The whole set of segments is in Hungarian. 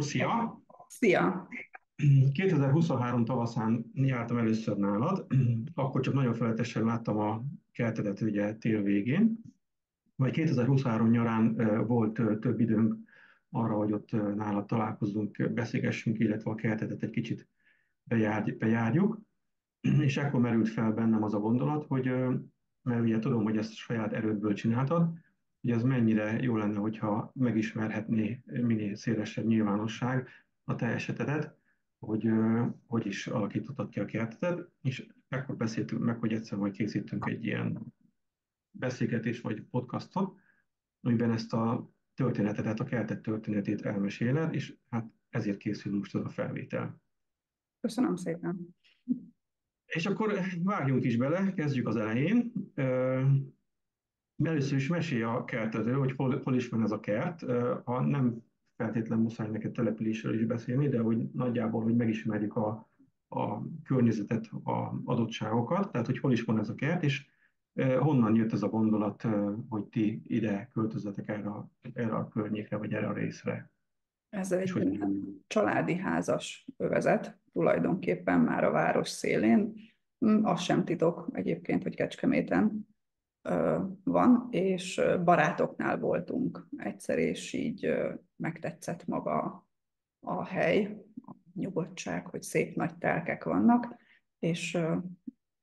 Szia! Szia! 2023 tavaszán jártam először nálad, akkor csak nagyon felületesen láttam a kertedet ugye tél végén, majd 2023 nyarán volt több időnk arra, hogy ott nálad találkozzunk, beszélgessünk, illetve a kertedet egy kicsit bejárjuk, és ekkor merült fel bennem az a gondolat, hogy mert ugye tudom, hogy ezt saját erődből csináltad, hogy ez mennyire jó lenne, hogyha megismerhetné minél szélesebb nyilvánosság a te esetedet, hogy is alakítottad ki a kertedet, és ekkor beszéltünk meg, hogy egyszer majd készítünk egy ilyen beszélgetés vagy podcastot, amiben ezt a történetedet, a kertet történetét elmeséled, és hát ezért készül most ez a felvétel. Köszönöm szépen. És akkor vágjunk is bele, kezdjük az elején. Először is mesélj a kertedről, hogy hol is van ez a kert. Ha nem feltétlenül muszáj neked településről is beszélni, de hogy nagyjából, hogy megismerjük a környezetet, a adottságokat, tehát hogy hol is van ez a kert, és honnan jött ez a gondolat, hogy ti ide költözzetek erre a környékre, vagy erre a részre, Ez és egy hogy ilyen családi házas övezet, tulajdonképpen már a város szélén. Az sem titok egyébként, hogy Kecskeméten van, és barátoknál voltunk egyszer, és így megtetszett maga a hely, a nyugodtság, hogy szép nagy telkek vannak, és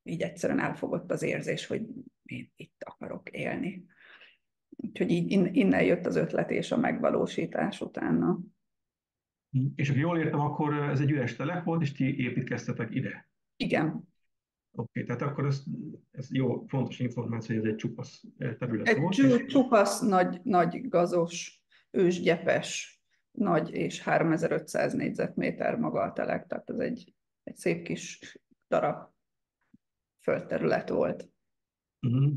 így egyszerűen elfogott az érzés, hogy én itt akarok élni. Úgyhogy így innen jött az ötlet és a megvalósítás utána. és ha jól értem, akkor ez egy üres telek volt, és ti építkeztetek ide. Igen, Oké, tehát akkor ez jó, fontos információ, hogy ez egy csupasz terület egy volt, és csupasz, nagy gazos, ősgyepes, nagy és 3500 négyzetméter maga a telek, tehát ez egy szép kis darab földterület volt.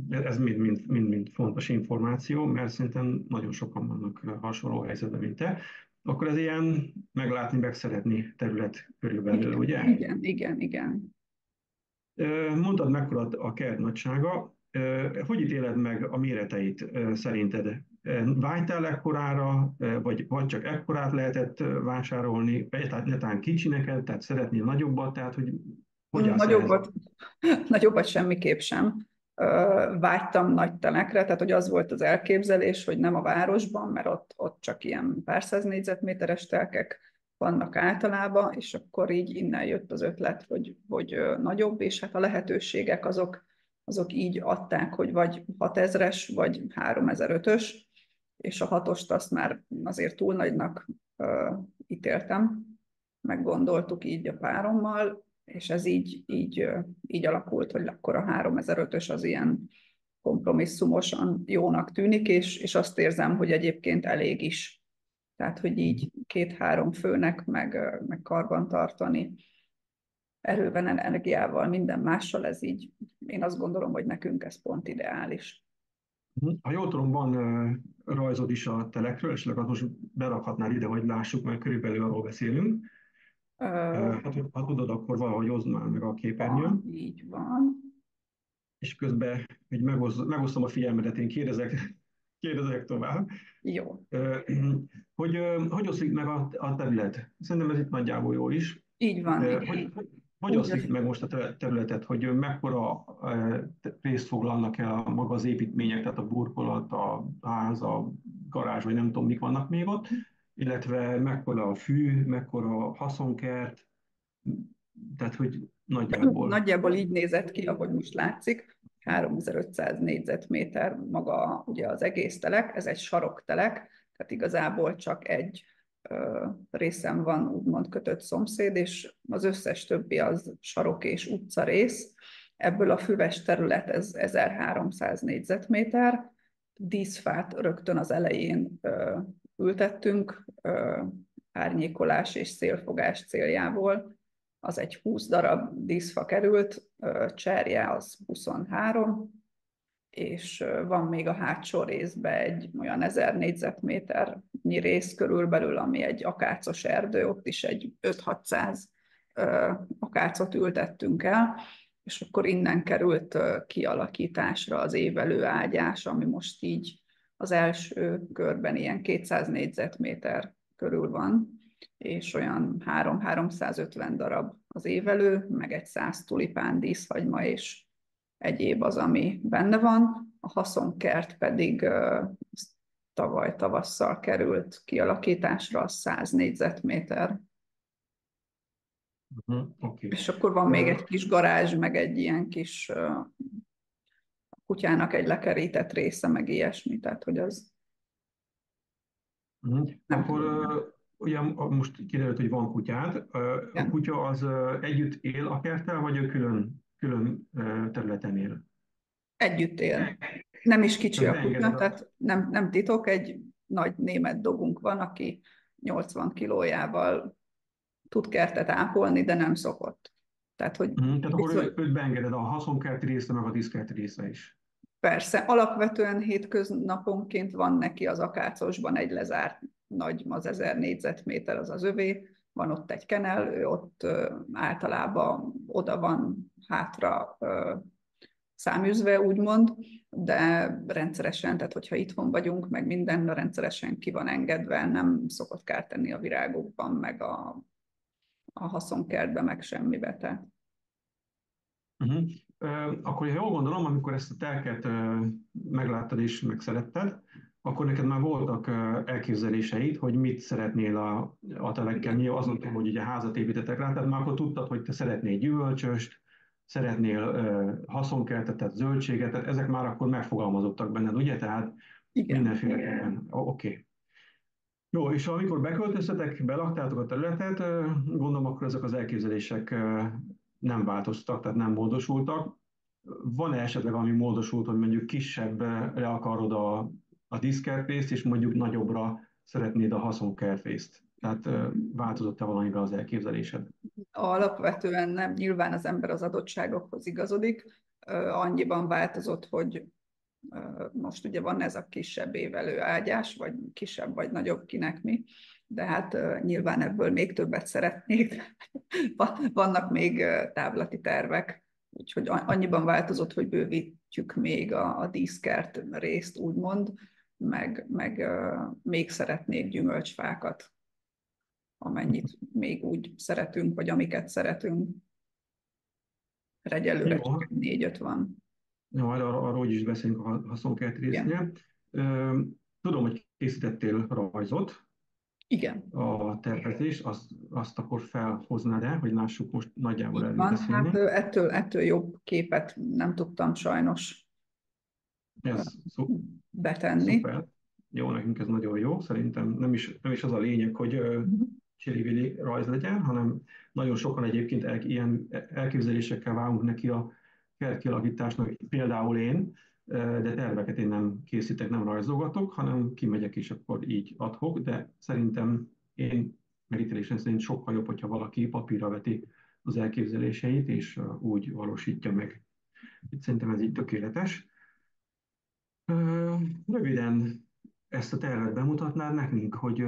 Ez mind fontos információ, mert szerintem nagyon sokan vannak hasonló helyzetben, mint te. Akkor ez ilyen meglátni, megszeretni terület körülbelül, Igen, ugye? igen, igen, igen. Mondtad, mekkora a kert nagysága. Hogy ítéled meg a méreteit szerinted? Vágytál ekkorára, vagy csak ekkorát lehetett vásárolni? Tehát netán kicsi neked, tehát szeretnél nagyobbat, tehát hogy állsz ehhez? Nagyobbat, nagyobbat semmiképp sem. Vágytam nagy telekre, tehát hogy az volt az elképzelés, hogy nem a városban, mert ott csak ilyen pár száz négyzetméteres telkek vannak általában, és akkor így innen jött az ötlet, hogy nagyobb, és hát a lehetőségek azok így adták, hogy vagy 6000-es, vagy 3005-ös, és a hatost azt már azért túl nagynak ítéltem, meggondoltuk így a párommal, és ez így alakult, hogy akkor a 3005-ös az ilyen kompromisszumosan jónak tűnik, és azt érzem, hogy egyébként elég is. Tehát, hogy így két-három főnek meg karban tartani erőben, energiával, minden mással, ez így, én azt gondolom, hogy nekünk ez pont ideális. Ha jól tudom, van rajzod is a telekről, és azt most berakhatnál ide, hogy lássuk, mert körülbelül arról beszélünk. Ha tudod, akkor valahogy oszd már meg a Van, képernyőn, így van. és közben hogy megosztom a figyelmedet, én kérdezek tovább. Jó, Ö, hogy oszlik meg a terület? Szerintem ez itt nagyjából jó is. így van, Hogy, igen. hogy Úgy oszlik meg most a területet, hogy mekkora részt foglalnak el a maga az építmények, tehát a burkolat, a ház, a garázs, vagy nem tudom, mik vannak még ott, illetve mekkora a fű, mekkora a haszonkert, tehát hogy nagyjából. Nagyjából így nézett ki, ahogy most látszik. 3500 négyzetméter maga ugye az egész telek, ez egy saroktelek, tehát igazából csak egy részen van úgymond kötött szomszéd, és az összes többi az sarok és utca rész. Ebből a füves terület ez 1300 négyzetméter, díszfát rögtön az elején ültettünk, árnyékolás és szélfogás céljából, az egy 20 darab díszfa került, cserje az 23, és van még a hátsó részben egy olyan 1000 négyzetméternyi rész körülbelül, ami egy akácos erdő, ott is egy 5-600 akácot ültettünk el, és akkor innen került kialakításra az évelő ágyás, ami most így az első körben ilyen 200 négyzetméter körül van, és olyan 3-350 darab az évelő, meg egy 100 tulipán, díszhagyma és egyéb az, ami benne van. A haszonkert pedig tavaly tavasszal került kialakításra, 100 négyzetméter. Oké. És akkor van még egy kis garázs, meg egy ilyen kis kutyának egy lekerített része, meg ilyesmi, tehát hogy az nem Akkor tudom. ugye most kiderült, hogy van kutyád. A Igen. kutya az együtt él a kerttel, vagy ő külön, külön területen él? Együtt él. Nem is kicsi Tehát a kutya, beengeded a... tehát nem titok, egy nagy német dogunk van, aki 80 kilójával tud kertet ápolni, de nem szokott. Tehát, hogy Tehát akkor őt beengeded a haszonkerti része, meg a diszkerti része is. persze, alapvetően hétköznaponként van neki az akácosban egy lezárt nagy, az 1000 négyzetméter az az övé, van ott egy kenel, ő ott általában oda van hátra száműzve, úgymond, de rendszeresen, tehát hogyha itthon vagyunk, meg minden rendszeresen ki van engedve, nem szokott kárt tenni a virágokban, meg a haszonkertbe, meg semmibe. Tehát. Uh-huh. Akkor, ha jól gondolom, amikor ezt a telket megláttad és megszeretted, akkor neked már voltak elképzeléseid, hogy mit szeretnél a telekkel. Igen. Nyilván azon túl, hogy ugye házat építettek rá, tehát már akkor tudtad, hogy te szeretnél gyümölcsöst, szeretnél haszonkertet, tehát zöldséget, tehát ezek már akkor megfogalmazottak benned, ugye? Tehát Igen. mindenféleképpen. Oké. Jó, és amikor beköltöztetek, belaktátok a területet, gondolom akkor ezek az elképzelések nem változtak, tehát nem módosultak. Van-e esetleg valami módosult, hogy mondjuk kisebbre akarod a diszkertészt, és mondjuk nagyobbra szeretnéd a haszonkertészt? Tehát változott-e valamivel az elképzelésed? Alapvetően nem, nyilván az ember az adottságokhoz igazodik, annyiban változott, hogy most ugye van ez a kisebb évelő ágyás, vagy kisebb vagy nagyobb, kinek mi, de hát nyilván ebből még többet szeretnék. Vannak még távlati tervek, úgyhogy annyiban változott, hogy bővítjük még a díszkert részt, úgymond, meg még szeretnék gyümölcsfákat, amennyit még úgy szeretünk, vagy amiket szeretünk. Egyelőre csak Jó, 4-5 van. jó, arról is beszélünk a haszonkert Igen. résznél. Tudom, hogy készítettél rajzot, Igen. a tervezést, azt akkor felhoznád el, hogy lássuk most nagyjából Így erről van, hát beszélni. ettől jobb képet nem tudtam sajnos Ez betenni. szuper. Jó, nekünk ez nagyon jó. Szerintem nem is az a lényeg, hogy csili rajz legyen, hanem nagyon sokan egyébként ilyen elképzelésekkel válunk neki a kertkialakításnak, például én, de terveket én nem készítek, nem rajzolgatok, hanem kimegyek és akkor így adhok, de szerintem én megítélésem szerint sokkal jobb, hogyha valaki papírra veti az elképzeléseit, és úgy valósítja meg. Itt szerintem ez így tökéletes. Röviden ezt a tervet bemutatnád nekünk, hogy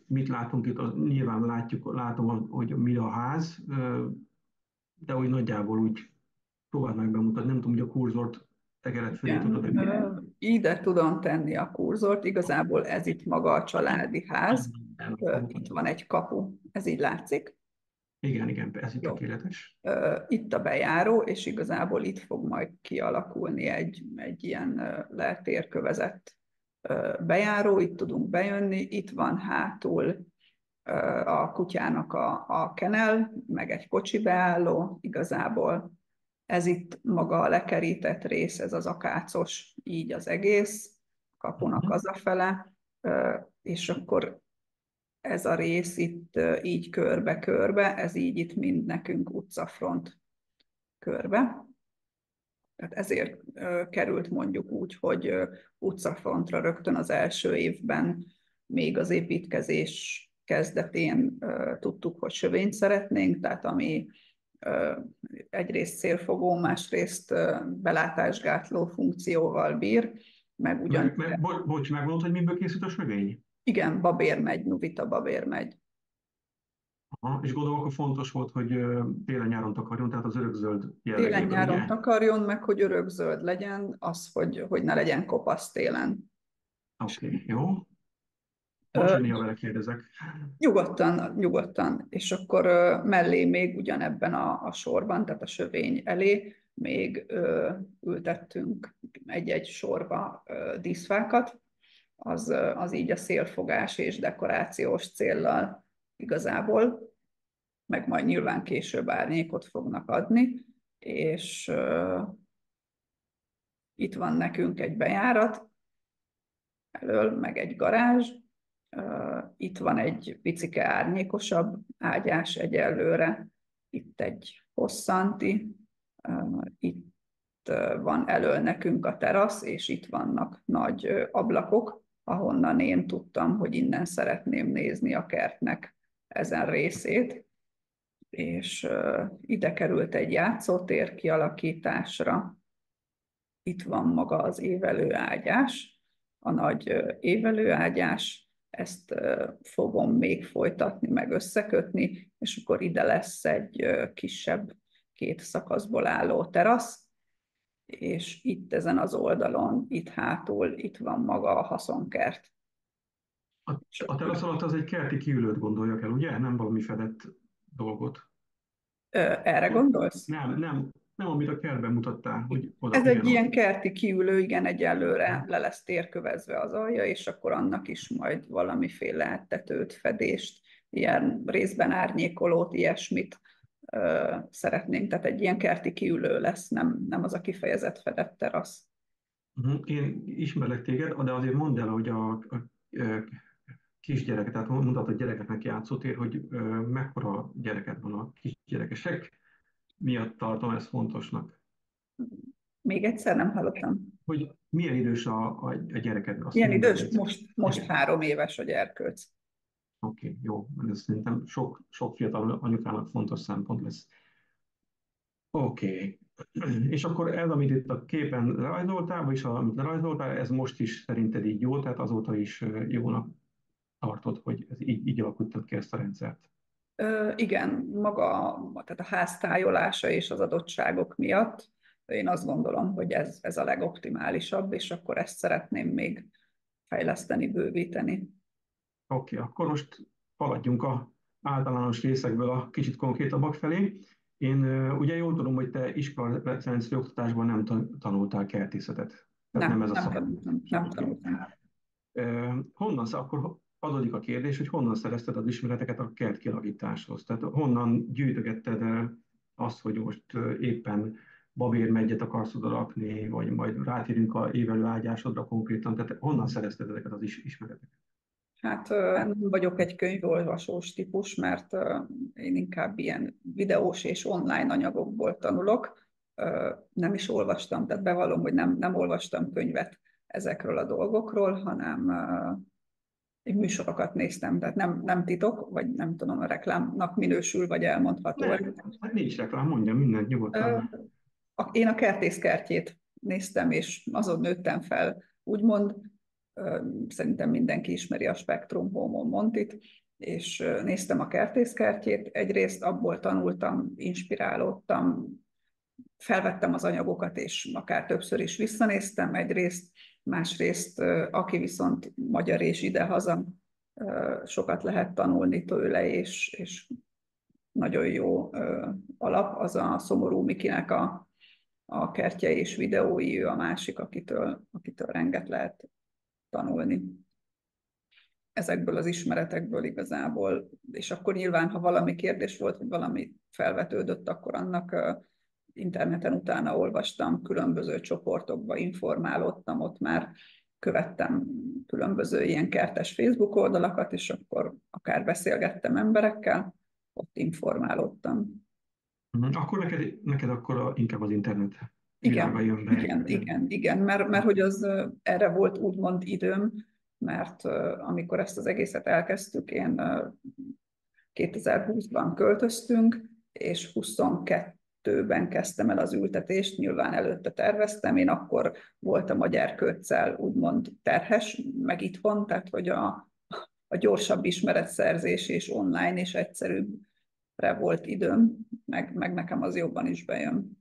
mit látunk itt, nyilván látom, hogy mi a ház, de úgy nagyjából úgy próbáld meg bemutatni, nem tudom, hogy a kurzort tegered fölé tudod Igen. tenni. Ide tudom tenni a kurzort, igazából ez itt maga a családi ház. Itt van egy kapu, ez így látszik. Igen, igen, ez itt Jó. tökéletes. Itt a bejáró, és igazából itt fog majd kialakulni egy ilyen letérkövezett bejáró, itt tudunk bejönni, itt van hátul a kutyának a kennel, meg egy kocsi beálló, igazából ez itt maga a lekerített rész, ez az akácos, így az egész, kapunak Mhm. hazafele, és akkor ez a rész itt így körbe-körbe, ez így itt mind nekünk utcafront körbe. Tehát ezért került mondjuk úgy, hogy utcafrontra rögtön az első évben, még az építkezés kezdetén tudtuk, hogy sövényt szeretnénk, tehát ami egyrészt szélfogó, másrészt belátásgátló funkcióval bír, meg ugyan, Bocs, megmondod, hogy miből készült a sövény? igen, babérmegy, Nuvita babérmegy. Aha, és gondolom, akkor fontos volt, hogy télen-nyáron takarjon, tehát az örökzöld jellegéből, Télen-nyáron ugye? takarjon, meg hogy örökzöld legyen, az, hogy ne legyen kopasz télen. Oké, jó. Bocs, hogy néha vele kérdezek. Nyugodtan, nyugodtan. És akkor mellé még ugyanebben a sorban, tehát a sövény elé még ültettünk egy-egy sorba díszfákat, az így a szélfogás és dekorációs céllal igazából, meg majd nyilván később árnyékot fognak adni, és itt van nekünk egy bejárat elől, meg egy garázs, itt van egy picike árnyékosabb ágyás egyelőre, itt egy hosszanti, itt van elől nekünk a terasz, és itt vannak nagy ablakok, ahonnan én tudtam, hogy innen szeretném nézni a kertnek ezen részét, és ide került egy játszótér kialakításra. Itt van maga az évelőágyás, a nagy évelőágyás, ezt fogom még folytatni, meg összekötni, és akkor ide lesz egy kisebb 2 szakaszból álló terasz, és itt ezen az oldalon, itt hátul, itt van maga a haszonkert. A terasz alatt az egy kerti kiülőt gondoljak el, ugye? Nem valami fedett dolgot. Erre gondolsz? Nem, amit a kertben mutattál, hogy oda, Ez igen, egy ott. ilyen kerti kiülő, igen, egyelőre le lesz térkövezve az alja, és akkor annak is majd valamiféle tetőt, fedést, ilyen részben árnyékolót, ilyesmit szeretnénk. Tehát egy ilyen kerti kiülő lesz, nem az a kifejezett fedett terasz. Én ismerlek téged, de azért mondd el, hogy a kisgyerek, tehát mutatod gyerekeknek játszótér, hogy mekkora gyereket van a kisgyerekesek miatt tartom ezt fontosnak. Még egyszer nem hallottam. Hogy milyen idős a gyereked, azt Milyen mondd el idős? egyszer. Most 3 éves a gyerkőc. Oké, jó, ez szerintem sok fiatal anyukának fontos szempont lesz. Oké. És akkor ez, amit itt a képen rajzoltál, vagyis amit rajzoltál, ez most is szerinted így jó, tehát azóta is jónak tartod, hogy ez így alakítottad ki ezt a rendszert. Igen, maga, tehát a ház tájolása és az adottságok miatt én azt gondolom, hogy ez a legoptimálisabb, és akkor ezt szeretném még fejleszteni, bővíteni. Oké, akkor most haladjunk a általános részekből a kicsit konkrétabbak felé. Én ugye jól tudom, hogy te iskolarendszeri oktatásban nem tanultál kertészetet. Tehát nem ez a Nem szak. tanultam, nem tanultam. Akkor adódik a kérdés, hogy honnan szerezted az ismereteket a kert kialakításhoz? Tehát honnan gyűjtögetted el azt, hogy most éppen babérmegyet akarsz oda rakni, vagy majd rátérünk a évelő ágyásodra konkrétan, tehát honnan szerezted ezeket az ismereteket? Hát nem vagyok egy könyvolvasós típus, mert én inkább ilyen videós és online anyagokból tanulok. Nem is olvastam, tehát bevallom, hogy nem olvastam könyvet ezekről a dolgokról, hanem én műsorokat néztem, tehát nem titok, vagy nem tudom, a reklámnak minősül, vagy elmondható. Nem, hát nincs reklám, mondja mindent nyugodtan. Én a kertészkertjét néztem, és azon nőttem fel, úgymond. Szerintem mindenki ismeri a Spektrum Homon Montit, és néztem a kertészkertjét. Egyrészt abból tanultam, inspirálódtam, felvettem az anyagokat, és akár többször is visszanéztem egyrészt, másrészt, aki viszont magyar és idehaza, sokat lehet tanulni tőle, és nagyon jó alap, az a Szomorú Mikinek a kertje és videói, ő a másik, akitől renget lehet tanulni ezekből az ismeretekből igazából, és akkor nyilván, ha valami kérdés volt, vagy valami felvetődött, akkor annak interneten utána olvastam, különböző csoportokba informálódtam, ott már követtem különböző ilyen kertes Facebook oldalakat, és akkor akár beszélgettem emberekkel, ott informálódtam. Akkor neked akkor inkább az internet világa Igen, jön be. igen, mert hogy az erre volt úgymond időm, mert amikor ezt az egészet elkezdtük, én 2020-ban költöztünk, és 22-ben kezdtem el az ültetést, nyilván előtte terveztem, én akkor voltam a gyerkőccel úgymond terhes, meg itthon, tehát hogy a gyorsabb ismeretszerzés és online és egyszerűbbre volt időm, meg nekem az jobban is bejön.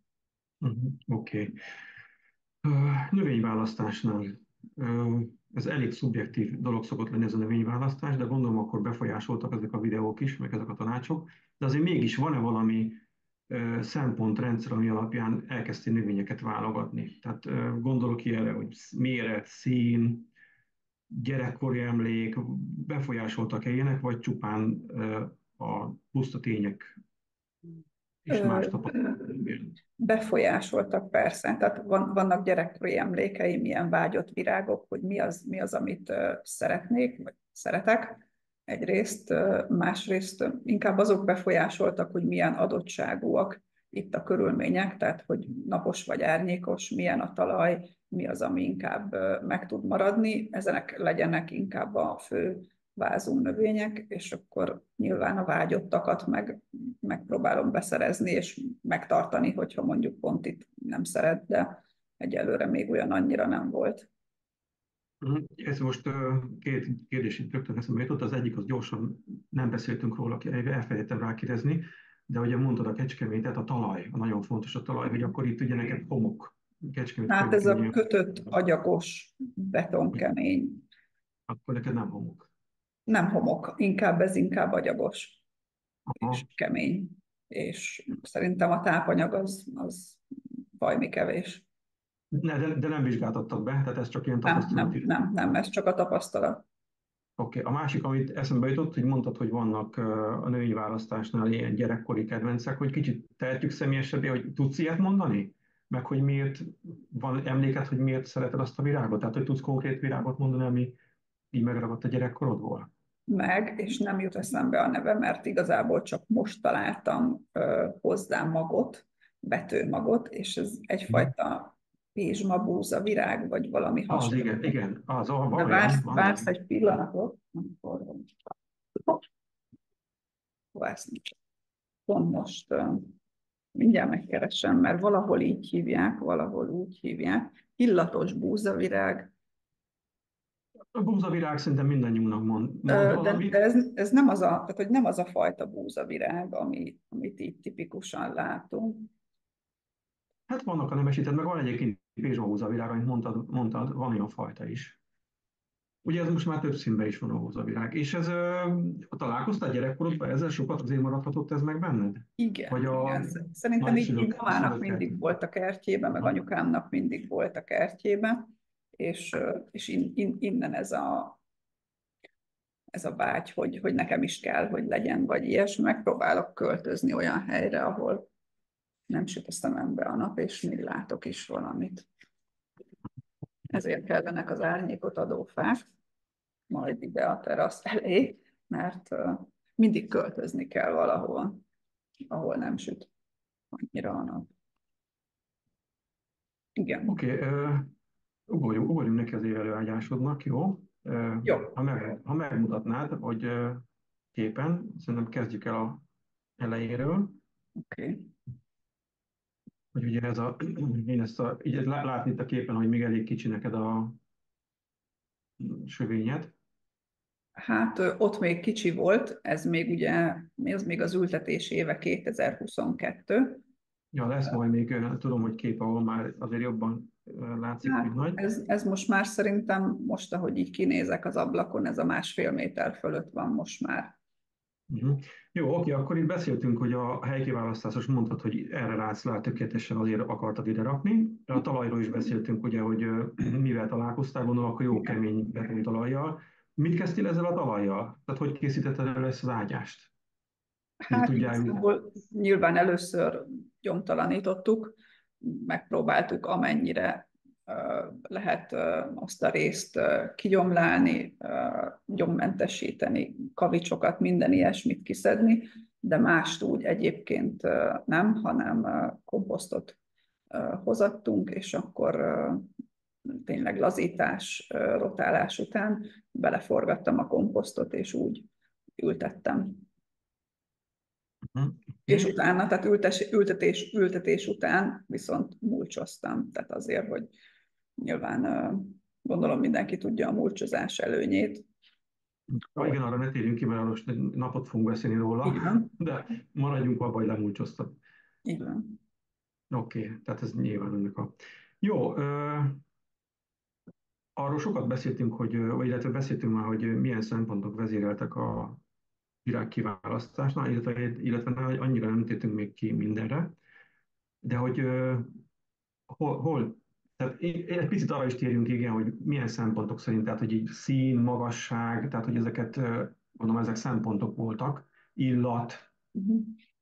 Oké. Növényválasztásnál ez elég szubjektív dolog szokott lenni ez a növényválasztás, de gondolom akkor befolyásoltak ezek a videók is, meg ezek a tanácsok, de azért mégis van-e valami szempontrendszer, ami alapján elkezdtél növényeket válogatni? Tehát gondolok ilyenre, hogy méret, szín, gyerekkori emlék, befolyásoltak-e ilyenek, vagy csupán a puszta tények és Ö, más tapasztalatok? Befolyásoltak persze, tehát vannak gyerekkori emlékeim, milyen vágyott virágok, hogy mi az, amit szeretnék, vagy szeretek egyrészt, másrészt inkább azok befolyásoltak, hogy milyen adottságúak itt a körülmények, tehát hogy napos vagy árnyékos, milyen a talaj, mi az, ami inkább meg tud maradni, ezenek legyenek inkább a fő vázunk növények, és akkor nyilván a vágyottakat megpróbálom beszerezni, és megtartani, hogyha mondjuk pont itt nem szeret, de egyelőre még olyan annyira nem volt. Ez most két kérdés itt rögtön eszembe jutott. Az egyik, az gyorsan nem beszéltünk róla, elfelejtettem rákérdezni, de ugye mondtad a kecskemétet, a talaj, a nagyon fontos a talaj, hogy akkor itt ugye neked homok, kecskemét Hát ez a környékén, kötött, agyagos, betonkemény, akkor neked nem homok. nem homok, inkább agyagos Aha. és kemény. És szerintem a tápanyag az valami kevés. De nem vizsgáltattad be, tehát ez csak ilyen tapasztalati. Nem, ez csak a tapasztalat. Oké. A másik, amit eszembe jutott, hogy mondtad, hogy vannak a növényválasztásnál ilyen gyerekkori kedvencek, hogy kicsit tehetjük személyesebbé, hogy tudsz ilyet mondani? Meg hogy miért van emléked, hogy miért szereted azt a virágot? Tehát, hogy tudsz konkrét virágot mondani, ami így megragadt a gyerekkorodból? És nem jut eszembe a neve, mert igazából csak most találtam hozzá magot, betőmagot, és ez Mhm. egyfajta pézsmabúza virág, vagy valami Az, igen, hasonló. igen, az, De van vársz, olyan, van vársz olyan. egy pillanatot, amikor vársz, pont most mindjárt megkeresem, mert valahol így hívják, valahol úgy hívják. Illatos búzavirág, A búzavirág szerintem mindannyiunknak mond de valamit. ez nem az tehát, hogy nem az a fajta búzavirág, amit így tipikusan látunk. Hát vannak a nemesített, meg van egyébként pézsmahúzavirág, amit mondtad, van olyan fajta is. Ugye ez most már több színben is van a húzavirág. És ez, találkoztál gyerekkorodban ezzel sokat, azért maradhatott ez meg benned? Vagy a Igen. Szerintem így mamának nagyszülőkkel? mindig volt a kertjében, meg anyukámnak mindig volt a kertjében, és innen ez a vágy, hogy nekem is kell, hogy legyen, vagy ilyesmi. Megpróbálok költözni olyan helyre, ahol nem süt a szemembe a nap, és még látok is valamit. Ezért kellenek az árnyékot adó fák, majd ide a terasz elé, mert mindig költözni kell valahol, ahol nem süt annyira a nap. Igen. Oké, ugorjunk neki az évelőágyásodnak, jó? Jó. Ha megmutatnád, hogy képen, szerintem kezdjük el a elejéről, Oké. Okay. hogy ugye én így látni itt a képen, hogy még elég kicsi neked a sövényed. Hát ott még kicsi volt, ez még ugye, ez még az ültetés éve 2022. Ja, lesz majd még, tudom, hogy kép, ahol már azért jobban látszik, hogy Hát nagy. ez most már szerintem, most ahogy így kinézek az ablakon, ez a 1,5 méter fölött van most már. Uh-huh. Jó, oké, akkor itt beszéltünk, hogy a helykiválasztásos mondtad, hogy erre látsz rá tökéletesen, azért akartad ide rakni. A talajról is beszéltünk, ugye, hogy mivel találkoztál, gondolom, akkor jó Igen. kemény beton talajjal. Mit kezdtél ezzel a talajjal? Tehát hogy készítetted elő ezt az ágyást? Hogy Hát tudjál. igazából nyilván először gyomtalanítottuk, megpróbáltuk amennyire lehet azt a részt kigyomlálni, gyommentesíteni, kavicsokat, minden ilyesmit kiszedni, de mást úgy egyébként nem, hanem komposztot hozattunk, és akkor tényleg lazítás, rotálás után beleforgattam a komposztot, és úgy ültettem. Uh-huh. És Okay. utána, tehát ültetés után viszont mulcsoztam. Tehát azért, hogy nyilván gondolom mindenki tudja a mulcsozás előnyét. Igen, arra ne térjünk ki, mert most egy napot fogunk beszélni róla, Így van, de maradjunk abban, hogy lemúlcsoztad. így van. Oké, tehát ez nyilván ennek a... Jó, arról sokat beszéltünk, vagy illetve beszéltünk már, hogy milyen szempontok vezéreltek a virág kiválasztásnál, illetve annyira nem tértünk még ki mindenre, de hogy hol tehát egy picit arra is térjünk, igen, hogy milyen szempontok szerint, tehát hogy így szín, magasság, tehát hogy ezeket, mondom, ezek szempontok voltak, illat, Mhm.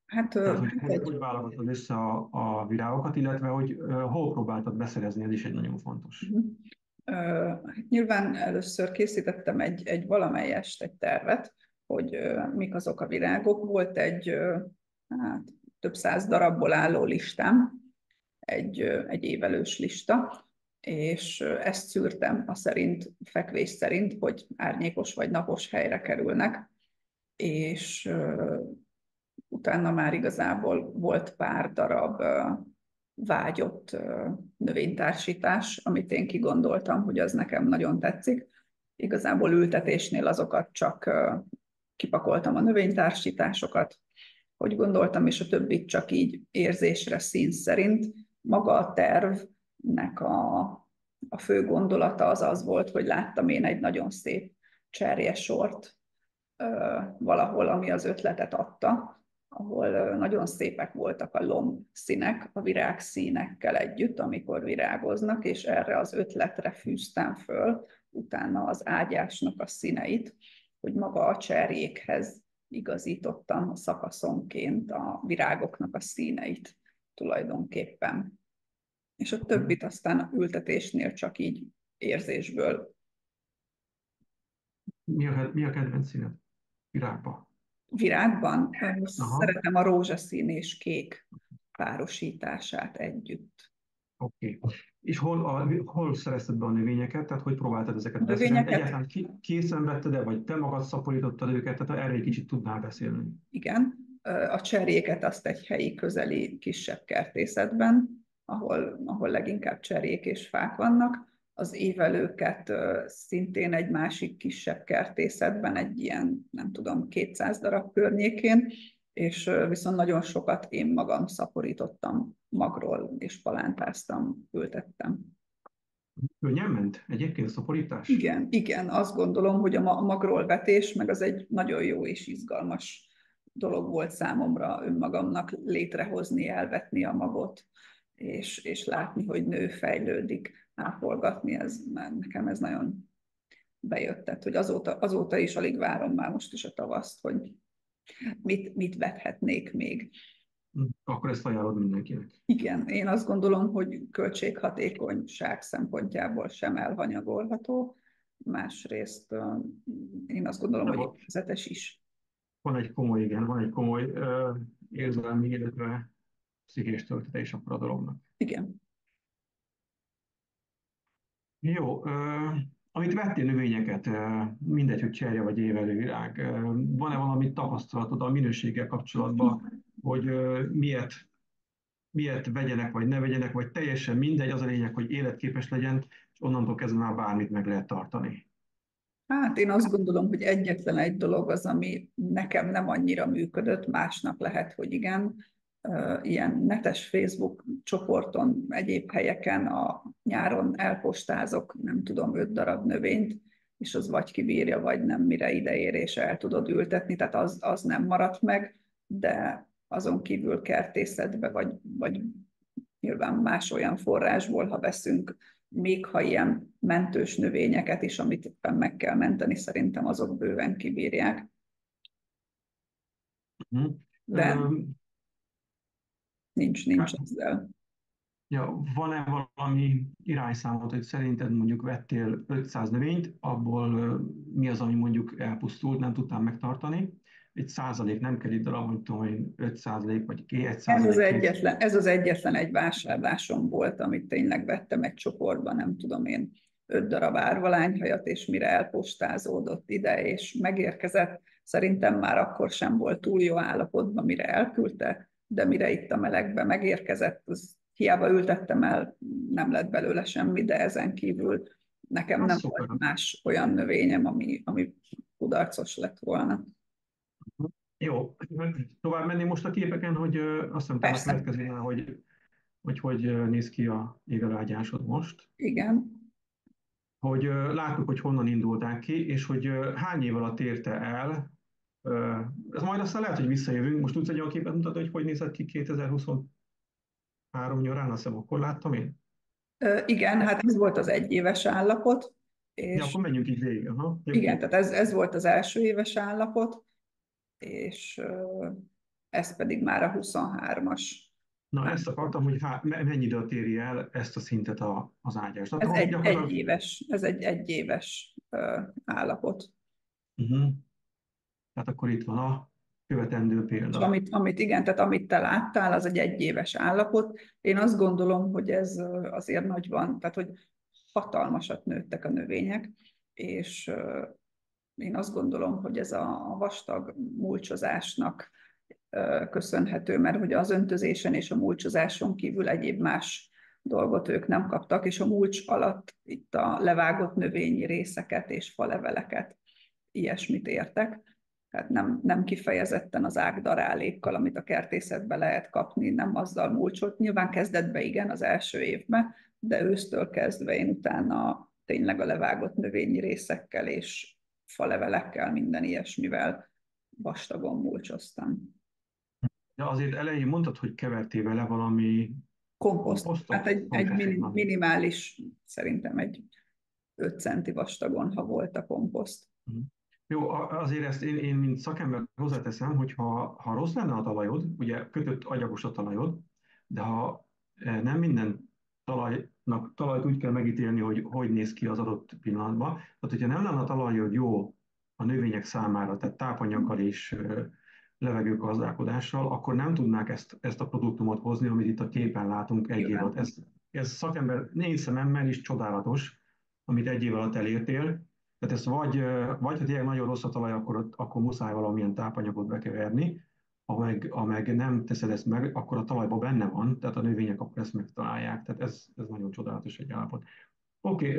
Hát tehát hogy volt hogy egy, válogatod össze a virágokat, illetve hogy hol próbáltad beszerezni, ez is egy nagyon fontos. mhm. Hát nyilván először készítettem egy valamelyest egy tervet, hogy mik azok a virágok. Volt hát, több száz darabból álló listám, egy évelős lista, és ezt szűrtem a szerint, fekvés szerint, hogy árnyékos vagy napos helyre kerülnek, és utána már igazából volt pár darab vágyott növénytársítás, amit én kigondoltam, hogy az nekem nagyon tetszik. Igazából ültetésnél azokat csak kipakoltam a növénytársításokat, hogy gondoltam, és a többit csak így érzésre, szín szerint. Maga a tervnek a fő gondolata az volt, hogy láttam én egy nagyon szép cserjesort valahol, ami az ötletet adta, ahol nagyon szépek voltak a lomb színek, a virág színekkel együtt, amikor virágoznak, és erre az ötletre fűztem föl utána az ágyásnak a színeit, hogy maga a cserjékhez igazítottam szakaszonként a virágoknak a színeit tulajdonképpen. És a többit aztán a ültetésnél csak így érzésből. Mi a kedvenc színed virágba? Virágban Aha, szeretem a rózsaszín és kék párosítását együtt. oké. És hol szerezted be a növényeket, tehát hogy próbáltad A ezeket beszerezni? növényeket, Egyáltalán készen vetted-e, vagy te magad szaporítottad őket, tehát erre egy kicsit tudnál beszélni. igen, a cserjéket azt egy helyi közeli kisebb kertészetben, ahol leginkább cserjék és fák vannak, az évelőket szintén egy másik kisebb kertészetben, egy ilyen, nem tudom, 200 darab környékén, és viszont nagyon sokat én magam szaporítottam magról, és palántáztam, ültettem. Könnyen ment egyébként a szaporítás? Igen, igen, azt gondolom, hogy a magról vetés, meg az egy nagyon jó és izgalmas dolog volt számomra önmagamnak létrehozni, elvetni a magot, és látni, hogy nő, fejlődik, ápolgatni, nekem ez nagyon bejött, tehát, hogy azóta is alig várom már most is a tavaszt, hogy mit vethetnék még. Akkor ezt ajánlod mindenkinek. Igen, én azt gondolom, hogy költséghatékonyság szempontjából sem elhanyagolható. Másrészt én azt gondolom, De hogy élvezetes is. van egy komoly érzelmi, illetve pszichés töltete is akkor a dolognak. Igen. Jó, amit vettél növényeket, mindegy, hogy cserje vagy évelő virág, van-e valami tapasztalatod a minőséggel kapcsolatban, hogy miért vegyenek, vagy ne vegyenek, vagy teljesen mindegy, az a lényeg, hogy életképes legyen, és onnantól kezdve már bármit meg lehet tartani. Hát én azt gondolom, hogy egyetlen egy dolog az, ami nekem nem annyira működött, másnak lehet, hogy igen. Ilyen netes Facebook csoporton, egyéb helyeken a nyáron elpostázok, nem tudom, 5 darab növényt, és az vagy kibírja, vagy nem, mire ideér, és el tudod ültetni, tehát az nem maradt meg, de azon kívül kertészetbe, vagy nyilván más olyan forrásból, ha veszünk, még ha ilyen mentős növényeket is, amit éppen meg kell menteni, szerintem azok bőven kibírják. Mhm. De Ö, nincs ezzel. Ja, van-e valami irányszámot, hogy szerinted mondjuk vettél 500 növényt, abból mi az, ami mondjuk elpusztult, nem tudtál megtartani? Egy százalék, nem kell itt darab, hogy tudom én, 5 százalék, vagy 1 százalék, 2. Ez az egyetlen egy vásárlásom volt, amit tényleg vettem egy csoportban, nem tudom én, 5 darab árvalányhajat, és mire elpostázódott ide, és megérkezett, szerintem már akkor sem volt túl jó állapotban, mire elküldte, de mire itt a melegbe megérkezett, az hiába ültettem el, nem lett belőle semmi, de ezen kívül nekem Az nem szuper. volt más olyan növényem, ami kudarcos lett volna. Jó, tovább menni most a képeken, hogy azt hiszem talán a Persze, következően, hogy néz ki a évelőágyásod most. igen. hogy láttuk, hogy honnan indulták ki, és hogy hány év alatt érte el. Ez majd aztán lehet, hogy visszajövünk. Most tudsz egy olyan képet mutatni, hogy nézett ki 2023 nyarán, azt hiszem, akkor láttam én. Igen, hát ez volt az egyéves állapot, Ja, és akkor menjünk így végig. Aha. igen, tehát ez volt az első éves állapot, és ez pedig már a 23-as. Na, ezt akartam, hogy mennyi időt éri el ezt a szintet az ágyás. Tehát Ez ahhoz egy gyakorlatilag... éves, ez egy egyéves állapot. Uh-huh. Tehát akkor itt van a követendő És példa. igen, tehát amit te láttál, az egy egyéves állapot. Én azt gondolom, hogy ez azért nagy van, tehát hogy hatalmasat nőttek a növények, és én azt gondolom, hogy ez a vastag mulcsozásnak köszönhető, mert hogy az öntözésen és a mulcsozáson kívül egyéb más dolgot ők nem kaptak, és a mulcs alatt itt a levágott növényi részeket és faleveleket, ilyesmit értek. Tehát nem kifejezetten az ágdarálékkal, amit a kertészetben lehet kapni, nem azzal mulcsolt. Nyilván kezdetben igen, az első évben, de ősztől kezdve én utána tényleg a levágott növényi részekkel és falevelekkel, minden ilyesmivel vastagon mulcsoztam. De azért elején mondtad, hogy kevertél vele valami Komposzt. Hát komposztot egy konkrétan. minimális, szerintem egy 5 centi vastagon, ha volt a komposzt. Mhm. Jó, azért ezt én mint szakember hozzáteszem, hogy ha rossz lenne a talajod, ugye kötött agyagos a talajod, de ha nem minden talajt úgy kell megítélni, hogy néz ki az adott pillanatban. Tehát, hogyha nem lenne a talajod jó a növények számára, tehát tápanyaggal és levegőgazdálkodással, akkor nem tudnák ezt a produktumot hozni, amit itt a képen látunk egy év alatt. Nyilván. Ez szakember négy szememmel is csodálatos, amit egy év alatt elértél. Tehát ezt vagy ha tényleg nagyon rossz a talaj, akkor muszáj valamilyen tápanyagot bekeverni, ha meg nem teszed ezt meg, akkor a talajban benne van, tehát a növények akkor ezt megtalálják. Tehát ez nagyon csodálatos egy állapot. Oké,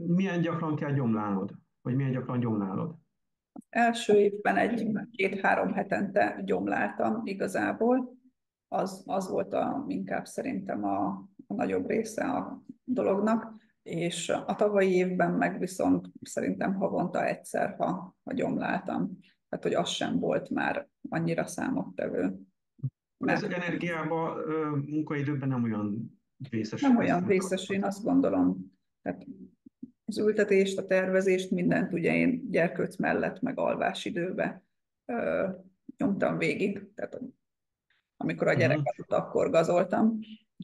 milyen gyakran kell gyomlálnod? Vagy milyen gyakran gyomlálod? Első évben egy 2-3 hetente gyomláltam igazából. Az volt inkább szerintem a nagyobb része a dolognak, és a tavalyi évben meg viszont szerintem havonta egyszer, ha gyomláltam. Tehát, hogy az sem volt már annyira számottevő. Ez Mert energiában, munkaidőben nem olyan vészes nem ezt olyan vészes, én fenntartani. azt gondolom. Tehát az ültetést, a tervezést, mindent ugye én gyerkőc mellett, meg alvásidőbe ö, nyomtam végig. Tehát amikor a gyerek Uh-huh. aludt, akkor gazoltam,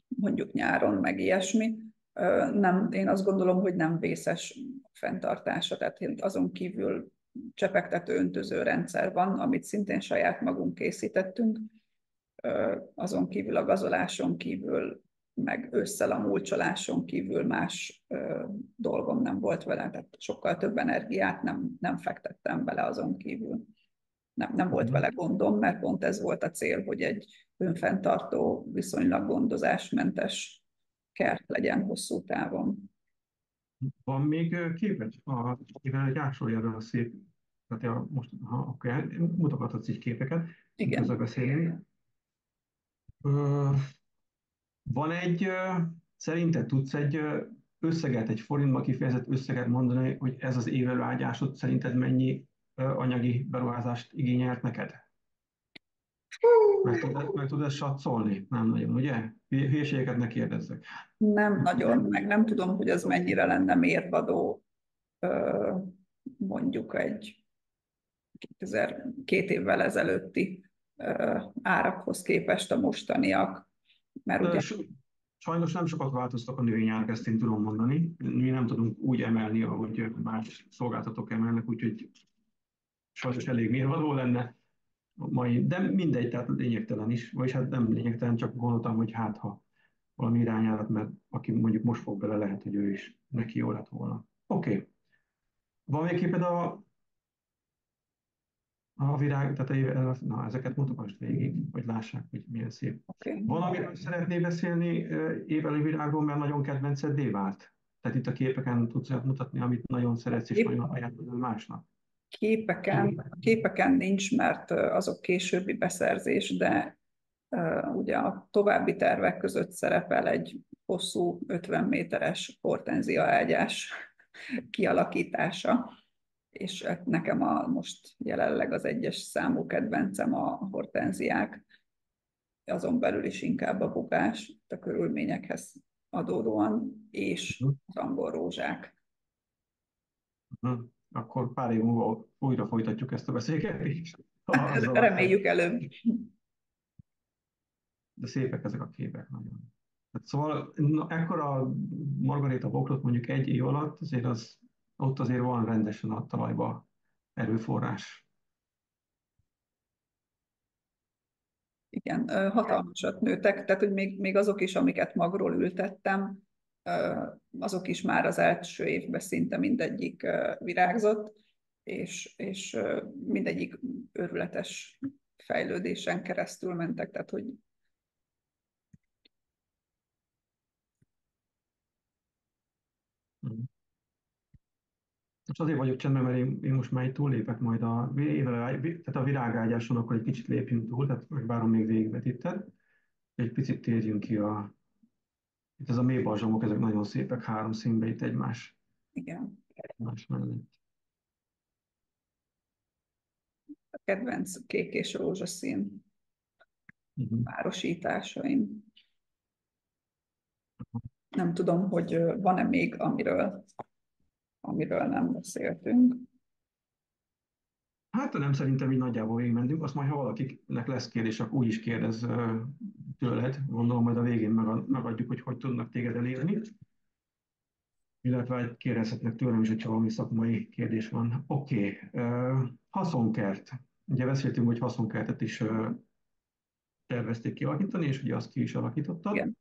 mondjuk nyáron, meg ilyesmi. Nem, én azt gondolom, hogy nem vészes fenntartása, tehát azon kívül csepegtető öntöző rendszer van, amit szintén saját magunk készítettünk, azon kívül a gazoláson kívül, meg ősszel a múlcsoláson kívül más dolgom nem volt vele, tehát sokkal több energiát nem fektettem bele azon kívül. Nem volt Uh-huh. vele gondom, mert pont ez volt a cél, hogy egy önfenntartó, viszonylag gondozásmentes kert legyen hosszú távon. Van még képet? Mivel gyásolja erről a szép, tehát most, ha akkor mutogathatsz így képeket, miközben Igen. beszélünk. Ö, Van szerinted tudsz egy összeget, egy forintba kifejezett összeget mondani, hogy ez az évelőágyásod szerinted mennyi anyagi beruházást igényelt neked? Meg tudod ezt satszolni? Nem nagyon, ugye? Hülyeségeket ne kérdezzek. Nem nagyon, meg nem tudom, hogy az mennyire lenne mérvadó mondjuk egy 2 évvel ezelőtti árakhoz képest a mostaniak, mert Ö, ugye s- Sajnos nem sokat változtak a növényárak, ezt én tudom mondani. Mi nem tudunk úgy emelni, ahogy más szolgáltatók emelnek, úgyhogy sajnos elég mérvadó lenne a mai, de mindegy, tehát lényegtelen is, vagyis hát nem lényegtelen, csak gondoltam, hogy hát ha valami irányárat, mert aki mondjuk most fog bele, lehet, hogy ő is neki jó lett volna. Oké. Van még képed a virág, tehát na, ezeket mutogasd végig, hogy lássák, hogy milyen szép. okay. Van, amiről szeretnél beszélni éveli virágról, mert nagyon kedvenceddé vált? Tehát itt a képeken tudsz olyat mutatni, amit nagyon szeretsz, és nagyon ajánlod másnak. Képeken nincs, mert azok későbbi beszerzés, de ugye a további tervek között szerepel egy hosszú 50 méteres hortenzia ágyás, kialakítása. És nekem most jelenleg az egyes számú kedvencem a hortenziák, azon belül is inkább a bukás, a körülményekhez adódóan, és az angol rózsák. Akkor pár év múlva újra folytatjuk ezt a beszélgetést. Hát Azzal aztán, reméljük előbb. de szépek ezek a képek nagyon. Hát szóval ekkora margarita bokrot mondjuk egy év alatt, ott azért van rendesen a talajba erőforrás. Igen, hatalmasat nőtek, tehát hogy még azok is, amiket magról ültettem, azok is már az első évben szinte mindegyik virágzott, és mindegyik őrületes fejlődésen keresztül mentek, tehát hogy Mhm. Most azért vagyok csendben, mert én most már itt túllépek majd tehát a virágágyáson, akkor egy kicsit lépjünk túl, tehát megvárom még végigvetített. Egy picit térjünk ki itt ez a mélybarzsamok, ezek nagyon szépek, három színbe itt igen, egymás mellett. a kedvenc kék és rózsaszín Uh-huh. párosításaim. Nem tudom, hogy van-e még, amiről nem beszéltünk. Hát nem, szerintem így nagyjából végigmentünk, azt majd ha valakinek lesz kérdés, akkor úgy is kérdez tőled, gondolom majd a végén megadjuk, hogy tudnak téged elérni, illetve kérdezhetnek tőlem is, hogyha valami szakmai kérdés van. Oké. Haszonkert. Ugye beszéltünk, hogy haszonkertet is tervezték kialakítani, és ugye azt ki is alakítottad, Igen.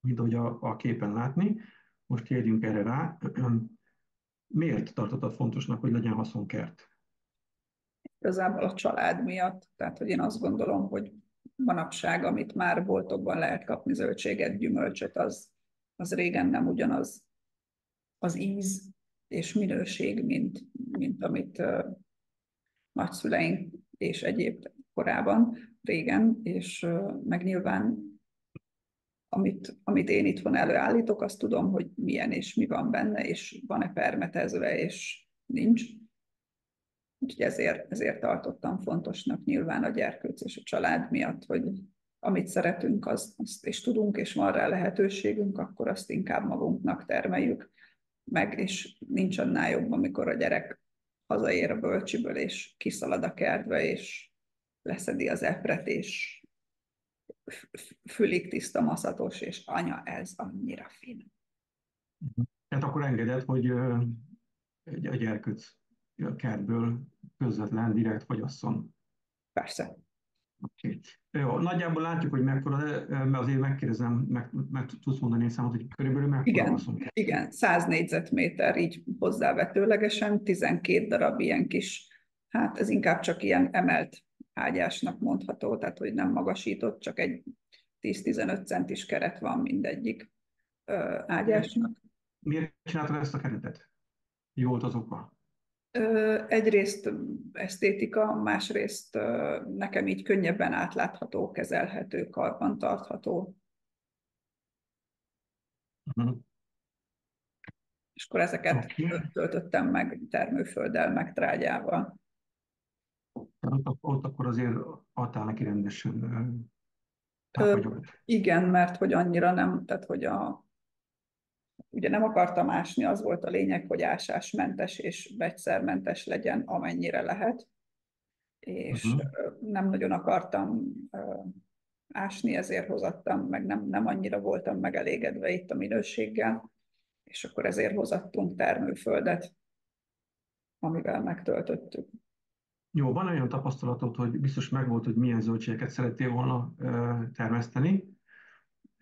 mint ahogy a képen látni. Most kérjünk erre rá. Miért tartottad fontosnak, hogy legyen haszonkert? Igazából a család miatt, tehát hogy én azt gondolom, hogy manapság, amit már boltokban lehet kapni, zöldséget, gyümölcsöt, az régen nem ugyanaz az íz és minőség, mint amit nagyszüleink és egyéb korában, régen, és meg nyilván amit én itthon előállítok, azt tudom, hogy milyen és mi van benne, és van-e permetezve, és nincs. Úgyhogy ezért tartottam fontosnak nyilván a gyerkőc és a család miatt, hogy amit szeretünk, azt és tudunk, és van rá lehetőségünk, akkor azt inkább magunknak termeljük meg, és nincs annál jobb, amikor a gyerek hazaér a bölcsiből, és kiszalad a kertbe, és leszedi az epret, és fülig tiszta maszatos, és anya, ez annyira finom. Tehát akkor engeded, hogy a gyerkőc a kertből közvetlen direkt fogyasszon. Persze. Okay. Jó, nagyjából látjuk, hogy mekkora, mert azért megkérdezem, meg tudsz mondani egy számot, hogy körülbelül mekkora Igen, haszon. igen, 100 négyzetméter így hozzávetőlegesen, 12 darab ilyen kis, hát ez inkább csak ilyen emelt ágyásnak mondható, tehát hogy nem magasított, csak egy 10-15 centis keret van mindegyik ágyásnak. Miért csináltad ezt a keretet? Mi volt az oka? Egyrészt esztétika, másrészt nekem így könnyebben átlátható, kezelhető, karbantartható, Uh-huh. és akkor ezeket Okay. töltöttem meg termőfölddel, meg trágyával. Ott akkor azért adtál neki rendesen tápanyagot. Igen, mert hogy annyira nem, tehát hogy ugye nem akartam ásni, az volt a lényeg, hogy ásásmentes és vegyszermentes legyen, amennyire lehet, és Uh-huh. nem nagyon akartam ásni, ezért hozattam, meg nem annyira voltam megelégedve itt a minőséggel, és akkor ezért hozattunk termőföldet, amivel megtöltöttük. Jó, van olyan tapasztalatod, hogy biztos megvolt, hogy milyen zöldségeket szerettél volna termeszteni.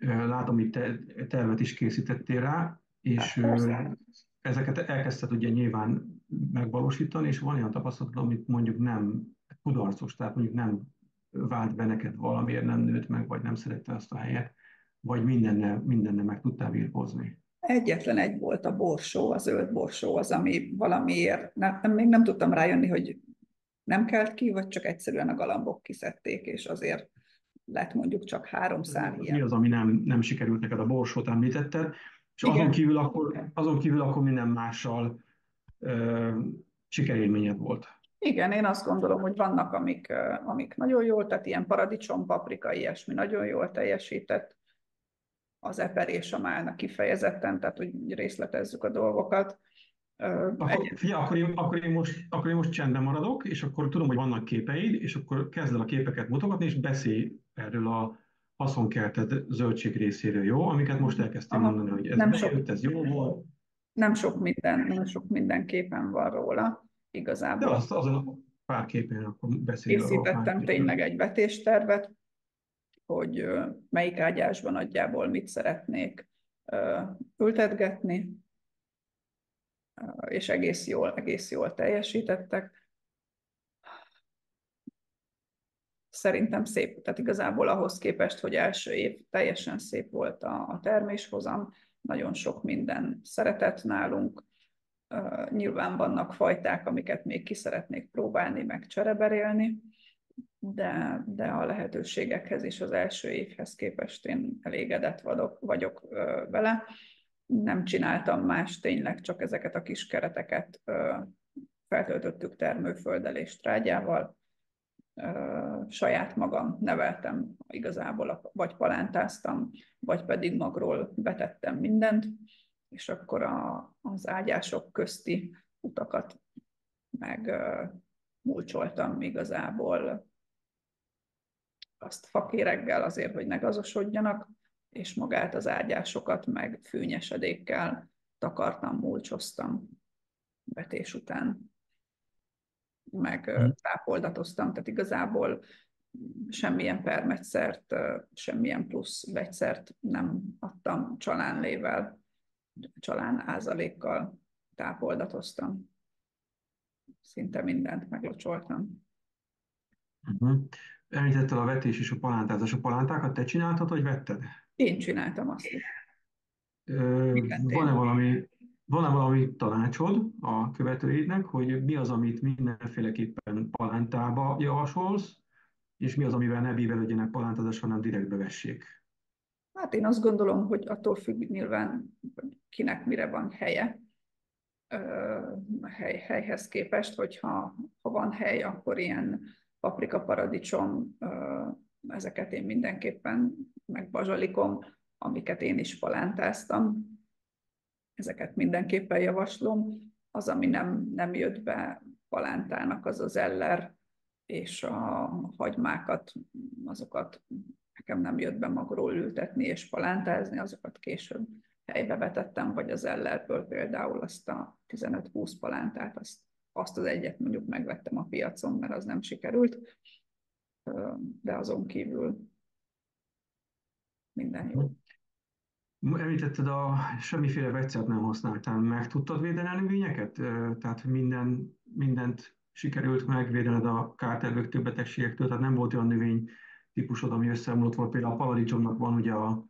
Látom, itt tervet is készítettél rá, Hát és persze. ezeket elkezdted ugye nyilván megvalósítani, és van olyan tapasztalatod, amit mondjuk nem kudarcos, tehát mondjuk nem vált be neked valamiért, nem nőtt meg, vagy nem szerette azt a helyet, vagy mindenne meg tudtál birkózni. Egyetlen egy volt a borsó, a zöld borsó az, ami valamiért, még nem tudtam rájönni, hogy nem kelt ki, vagy csak egyszerűen a galambok kiszedték, és azért lett mondjuk csak 3 szál Mi ilyen. az, ami nem sikerült neked? A borsót említetted, És Igen. azon kívül akkor minden mással sikerélményed volt. Igen, én azt gondolom, hogy vannak, amik nagyon jól, tehát ilyen paradicsom, paprika, ilyesmi nagyon jól teljesített. Az eperés a málna kifejezetten, tehát hogy részletezzük a dolgokat. Akkor, figyelj, akkor én most csendben maradok, és akkor tudom, hogy vannak képeid, és akkor kezd el a képeket mutogatni, és beszélj erről a haszonkelted zöldség részéről, jó? Amiket most elkezdtél Aha, mondani, hogy ez nem sok, bejött, ez jó volt, nem sok minden képen van róla. de Igazából azon a pár képen akkor beszélj arról a pár készítettem képről. tényleg egy vetéstervet, hogy melyik ágyásban nagyjából mit szeretnék ültetgetni, és egész jól teljesítettek. Szerintem szép, tehát igazából ahhoz képest, hogy első év teljesen szép volt a terméshozam, nagyon sok minden szeretett nálunk. Nyilván vannak fajták, amiket még ki szeretnék próbálni, meg csereberélni, de a lehetőségekhez és az első évhez képest én elégedett vagyok vele. Nem csináltam más, tényleg csak ezeket a kis kereteket feltöltöttük termőfölddel és trágyával. Saját magam neveltem igazából, vagy palántáztam, vagy pedig magról betettem mindent, és akkor az ágyások közti utakat meg mulcsoltam igazából azt fakéreggel azért, hogy ne gazosodjanak, és magát az ágyásokat meg fűnyesedékkel takartam, mulcsoztam vetés után, meg tápoldatoztam, tehát igazából semmilyen permetszert, semmilyen plusz vegyszert nem adtam csalánlével, csalán ázalékkal tápoldatoztam. Szinte mindent meglocsoltam. Uh-huh. Említetted a vetés és a palántázás. A palántákat te csináltad, vagy vetted? Én csináltam azt is. Mindent Van-e én. valami tanácsod a követőidnek, hogy mi az, amit mindenféleképpen palántába javasolsz, és mi az, amivel ne bívelődjenek palántázásra, hanem direktbe vessék? Hát én azt gondolom, hogy attól függ nyilván, hogy kinek mire van helye, helyhez képest, hogyha van hely, akkor ilyen paprika, paradicsom, ezeket én mindenképpen, meg bazsalikom, amiket én is palántáztam, ezeket mindenképpen javaslom. Az, ami nem jött be palántának, az az eller, és a hagymákat, azokat nekem nem jött be magról ültetni és palántázni, azokat később helybe vetettem, vagy az ellerből például azt a 15-20 palántát, azt az egyet mondjuk megvettem a piacon, mert az nem sikerült, de azon kívül minden jó. Említetted, semmiféle vegyszert nem használtál. Meg tudtad védeni a növényeket? Tehát mindent sikerült megvédened a kártervőktől, betegségektől, tehát nem volt olyan növény típusod, ami összeomlott volt. Például a paradicsomnak van ugye a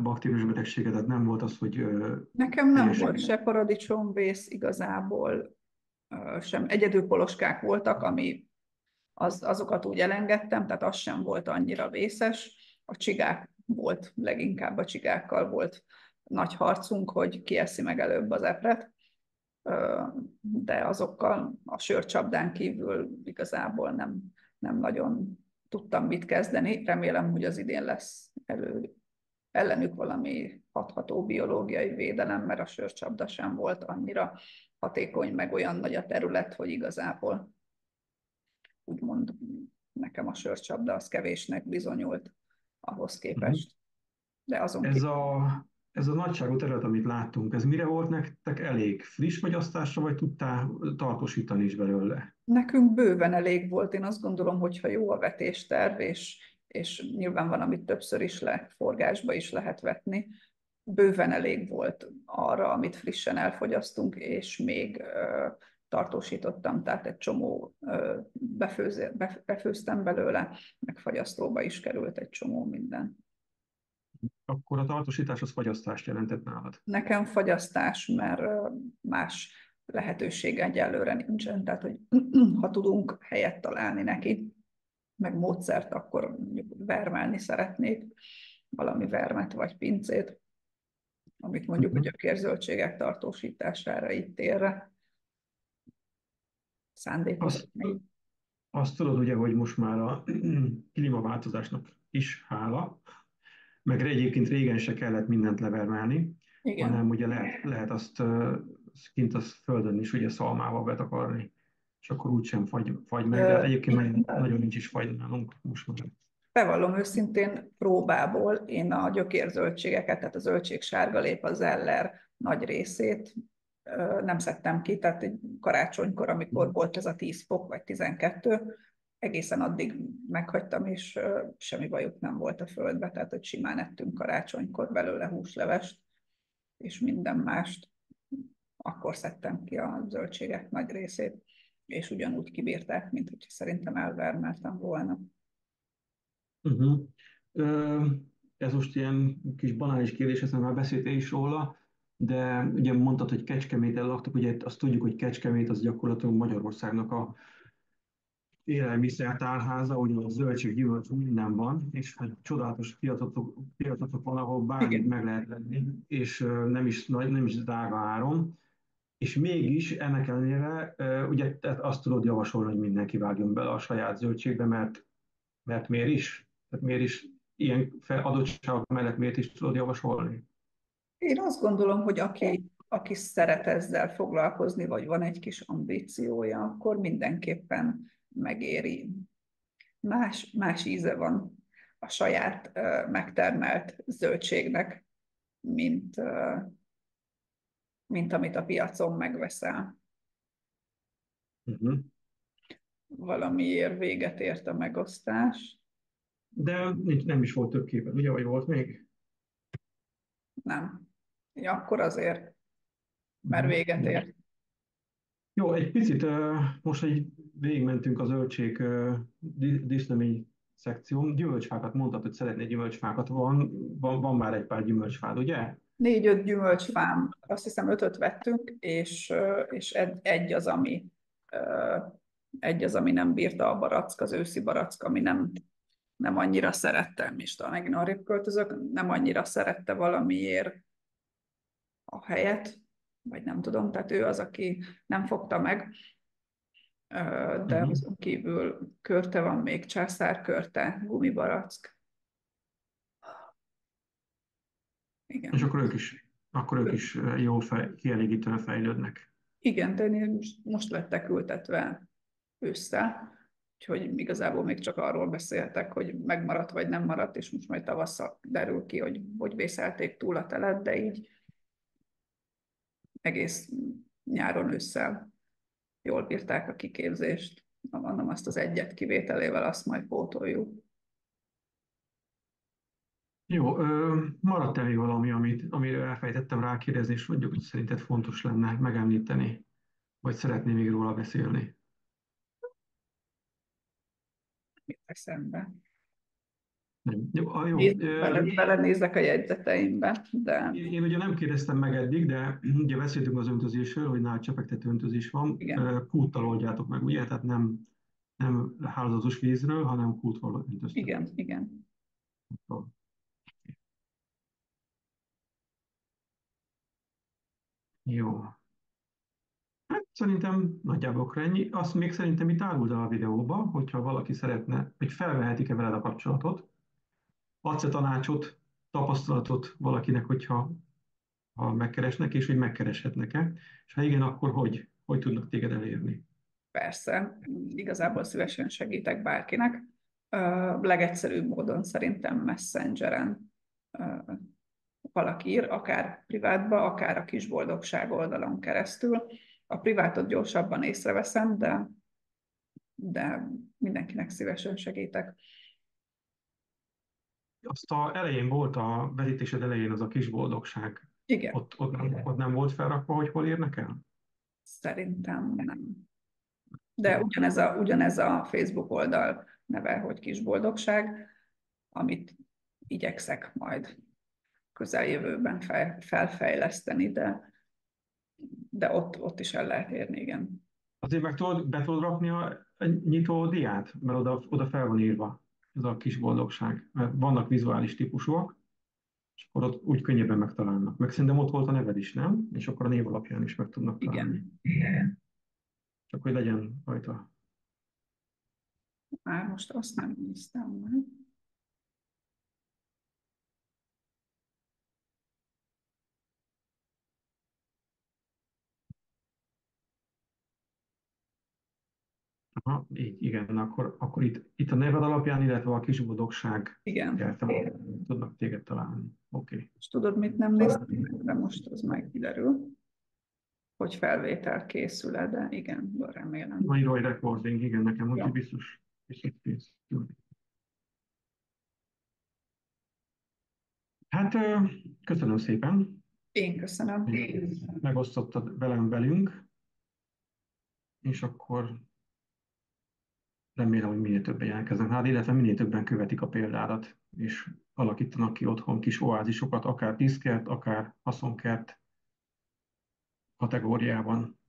baktérius betegsége, tehát nem volt az, hogy Nekem nem volt teljesen... se paradicsomvész igazából, sem egyedül poloskák voltak, azokat úgy elengedtem, tehát az sem volt annyira vészes. A csigák volt, leginkább a csigákkal volt nagy harcunk, hogy ki eszi meg előbb az epret, de azokkal a sörcsapdán kívül igazából nem nagyon tudtam mit kezdeni. Remélem, hogy az idén lesz ellenük valami hatható biológiai védelem, mert a sörcsapda sem volt annyira hatékony, meg olyan nagy a terület, hogy igazából úgymond nekem a sörcsapda az kevésnek bizonyult ahhoz Mhm. képest. De azon Ez kívül a, ez a nagyságú terület, amit láttunk, ez mire volt nektek elég? Friss fogyasztásra, vagy tudtál tartósítani is belőle? nekünk bőven elég volt. Én azt gondolom, hogy ha jó a vetésterv, és nyilván van, amit többször is forgásba is lehet vetni, bőven elég volt arra, amit frissen elfogyasztunk, és még tartósítottam, tehát egy csomó befőztem belőle, meg fagyasztóba is került egy csomó minden. Akkor a tartósítás az fagyasztást jelentett nálad. Nekem fagyasztás, mert más lehetőség egyelőre nincsen, tehát hogy ha tudunk helyet találni neki, meg módszert, akkor mondjuk vermelni szeretnék, valami vermet vagy pincét, amit mondjuk a Mhm. gyökérzöldségek tartósítására itt érre Azt, szándékozott még. azt tudod ugye, hogy most már a klímaváltozásnak is hála, meg egyébként régen se kellett mindent levermelni, hanem Igen. ugye lehet azt kint az földön is ugye szalmával betakarni, és akkor úgysem fagy meg, de hát egyébként nagyon nincs is fagy nálunk most már. Bevallom őszintén, próbából én a gyökérzöldségeket, tehát a zöldség-sárgalép, a zeller nagy részét nem szedtem ki, tehát egy karácsonykor, amikor volt ez a 10 fok vagy 12, egészen addig meghagytam, és semmi bajuk nem volt a földbe, tehát hogy simán ettünk karácsonykor belőle húslevest, és minden mást. Akkor szedtem ki a zöldségek nagy részét, és ugyanúgy kibírták, mint hogy szerintem elvermeltem volna. Uh-huh. Ö, Ez most ilyen kis banális kérdés, hiszen már beszéltél is róla, de ugye mondtad, hogy Kecskeméten laktak, ugye azt tudjuk, hogy Kecskemét az gyakorlatilag Magyarországnak a élelmiszertárháza, ugye a zöldség, gyümölcs minden van, és hát csodálatos piacotok van, ahol bármit Igen. meg lehet venni, és nem is nagy, nem is drága áron, és mégis ennek ellenére ugye te azt tudod javasolni, hogy mindenki vágjon bele a saját zöldségbe, mert miért is? Tehát miért is ilyen adottságok mellett miért is tudod javasolni? Én azt gondolom, hogy aki szeret ezzel foglalkozni, vagy van egy kis ambíciója, akkor mindenképpen megéri. Más íze van a saját megtermelt zöldségnek, mint, mint amit a piacon megveszel. Uh-huh. Valamiért véget ért a megosztás. De nem is volt több képed, ugye, vagy volt még? Nem. Ja, akkor azért, mert Uh-huh. véget Jó. ért. Jó, egy picit most egy végigmentünk a zöldség díszlemény szekción. Gyümölcsfákat mondtad, hogy szeretnél gyümölcsfákat. Van már egy pár gyümölcsfád, ugye? 4-5 gyümölcsfám, azt hiszem 5-öt vettünk, és egy az, egy az, ami nem bírta a barack, az őszi barack, ami nem annyira szerette, és talán megint arrébb költözök, nem annyira szerette valamiért a helyet, vagy nem tudom, tehát ő az, aki nem fogta meg, de Uh-huh. azon kívül körte van még, császárkörte, gumibarack, És igen. akkor ők is jó kielégítően fejlődnek. Igen, de most lettek ültetve ősszel, úgyhogy igazából még csak arról beszéltek, hogy megmaradt vagy nem maradt, és most majd tavasszal derül ki, hogy vészelték túl a telet, de így egész nyáron ősszel jól bírták a kiképzést. Mondom, azt az egyet kivételével azt majd pótoljuk. Jó, maradt-e még valami, amire elfejtettem rákérdezni, és mondjuk, hogy szerinted fontos lenne megemlíteni, vagy szeretné még róla beszélni? Mit eszembe? Nem. Jó. Belenézek a jegyzeteimbe, de Én ugye nem kérdeztem meg eddig, de ugye beszéltünk az öntözésről, hogy nál csepegtető öntözés van. igen, Kúttal oldjátok meg, ugye? Tehát nem hálózatos vízről, hanem kútról öntöztök. igen, igen. Jó. Hát szerintem nagyjából akkor ennyi. Azt még szerintem itt áruld el a videóba, hogyha valaki szeretne, hogy felvehetik-e veled a kapcsolatot. Adsz-e tanácsot, tapasztalatot valakinek, ha megkeresnek, és hogy megkereshetnek-e? És ha igen, akkor hogy tudnak téged elérni? Persze, igazából szívesen segítek bárkinek. Legegyszerűbb módon szerintem Messengeren valaki ír, akár privátba, akár a kisboldogság oldalon keresztül. A privátot gyorsabban észreveszem, de mindenkinek szívesen segítek. Azt elején volt a vetítésed elején az a kis boldogság. Igen, Ott nem volt felrakva, hogy hol érnek el? szerintem nem. De Jó. ugyanez a Facebook oldal neve, hogy Kisboldogság, amit igyekszek majd közeljövőben felfejleszteni, de ott is el lehet érni, igen. Azért be tudod rakni a nyitó diát, mert oda fel van írva ez a kis boldogság. Mert vannak vizuális típusúak, És akkor ott úgy könnyebben megtalálnak. Meg szerintem ott volt a neved is, nem? És akkor a név alapján is meg tudnak találni. Igen. Csak hogy legyen rajta. Már most azt nem néztem meg. Aha, így, igen, akkor itt a neved alapján, illetve a kis boldogság Igen. kertem, tudnak téged találni. Oké. És tudod, mit nem néztem meg, de most az már kiderül, hogy felvétel készül-e, de igen, remélem. Mai recording, igen, nekem úgy Ja. biztos készül. Hát köszönöm szépen, Én köszönöm. hogy megosztottad velünk, és akkor remélem, hogy minél többen jelentkeznek. Hát, illetve minél többen követik a példádat, és alakítanak ki otthon kis oázisokat, akár díszkert, akár haszonkert kategóriában.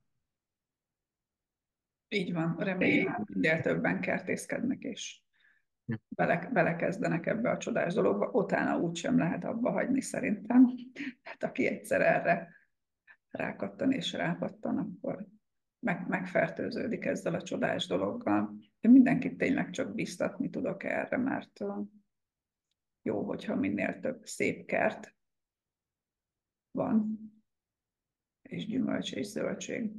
Így van, reméljük, hogy minél többen kertészkednek, és Ja. belekezdenek ebbe a csodás dologba. Utána úgysem lehet abba hagyni szerintem. Hát aki egyszer erre rákattan és rápattan, akkor megfertőződik ezzel a csodás dologgal. De mindenkit tényleg csak biztatni tudok erre, mert jó, hogyha minél több szép kert van, és gyümölcs és zöldség.